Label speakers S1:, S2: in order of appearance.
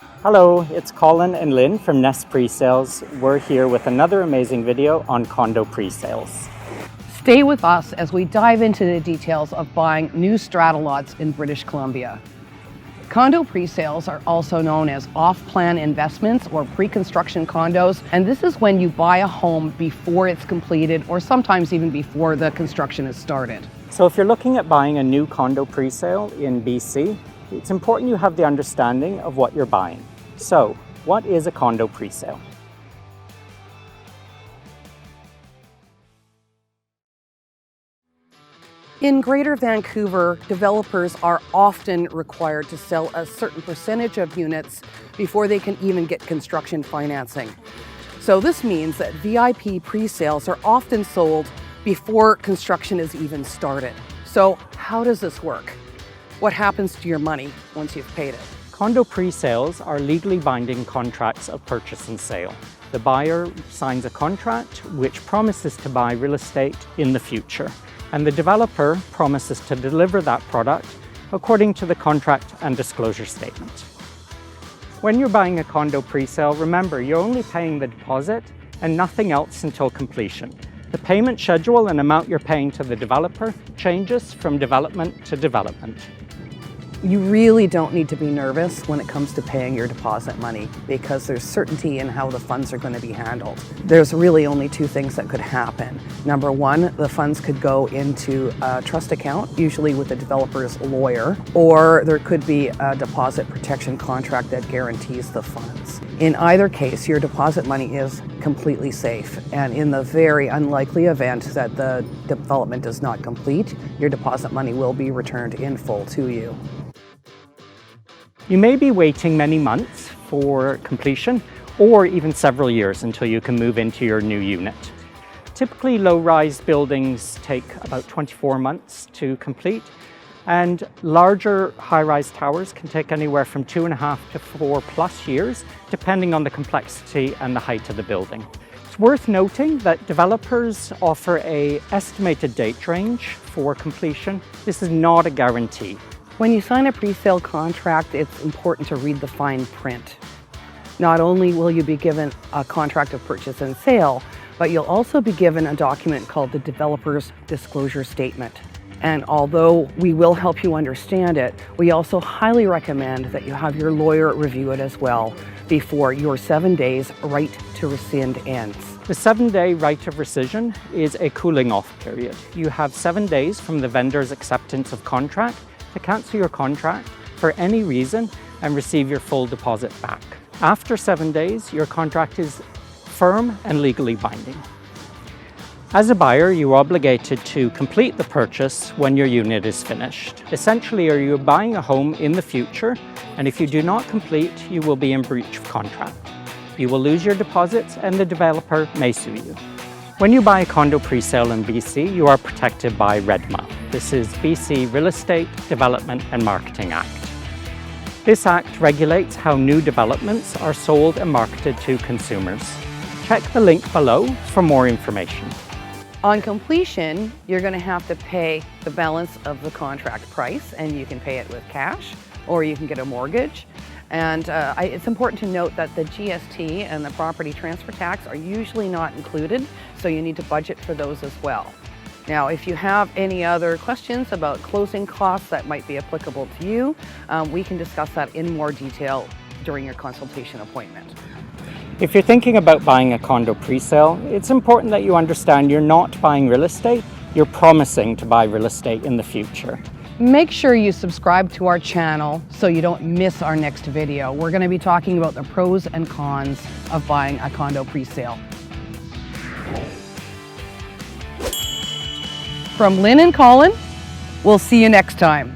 S1: Hello, it's Colin and Lynn from Nest Presales. We're here with another amazing video on condo presales.
S2: Stay with us as we dive into the details of buying new strata lots in British Columbia. Condo presales are also known as off-plan investments or pre-construction condos, and this is when you buy a home before it's completed or sometimes even before the construction is started.
S1: So if you're looking at buying a new condo presale in BC, it's important you have the understanding of what you're buying. So, what is a condo presale?
S2: In Greater Vancouver, developers are often required to sell a certain percentage of units before they can even get construction financing. So this means that VIP presales are often sold before construction is even started. So how does this work? What happens to your money once you've paid it?
S1: Condo presales are legally binding contracts of purchase and sale. The buyer signs a contract which promises to buy real estate in the future, and the developer promises to deliver that product according to the contract and disclosure statement. When you're buying a condo presale, remember you're only paying the deposit and nothing else until completion. The payment schedule and amount you're paying to the developer changes from development to development.
S2: You really don't need to be nervous when it comes to paying your deposit money because there's certainty in how the funds are going to be handled. There's really only two things that could happen. Number one, the funds could go into a trust account, usually with the developer's lawyer, or there could be a deposit protection contract that guarantees the funds. In either case, your deposit money is completely safe, and in the very unlikely event that the development does not complete, your deposit money will be returned in full to you.
S1: You may be waiting many months for completion or even several years until you can move into your new unit. Typically, low-rise buildings take about 24 months to complete, and larger high-rise towers can take anywhere from 2.5 to 4+ years, depending on the complexity and the height of the building. It's worth noting that developers offer an estimated date range for completion. This is not a guarantee.
S2: When you sign a presale contract, it's important to read the fine print. Not only will you be given a contract of purchase and sale, but you'll also be given a document called the Developer's Disclosure Statement. And although we will help you understand it, we also highly recommend that you have your lawyer review it as well before your 7 days right to rescind ends.
S1: The 7-day right of rescission is a cooling off period. You have 7 days from the vendor's acceptance of contract to cancel your contract for any reason and receive your full deposit back. After 7 days, your contract is firm and legally binding. As a buyer, you are obligated to complete the purchase when your unit is finished. Essentially, you're buying a home in the future, and if you do not complete, you will be in breach of contract. You will lose your deposits and the developer may sue you. When you buy a condo presale in BC, you are protected by REDMA. This is BC Real Estate Development and Marketing Act. This act regulates how new developments are sold and marketed to consumers. Check the link below for more information.
S2: On completion, you're going to have to pay the balance of the contract price, and you can pay it with cash or you can get a mortgage. And it's important to note that the GST and the property transfer tax are usually not included, so you need to budget for those as well. Now, if you have any other questions about closing costs that might be applicable to you, we can discuss that in more detail during your consultation appointment.
S1: If you're thinking about buying a condo presale, it's important that you understand you're not buying real estate, you're promising to buy real estate in the future.
S2: Make sure you subscribe to our channel so you don't miss our next video. We're going to be talking about the pros and cons of buying a condo presale. From Lynn and Colin, we'll see you next time.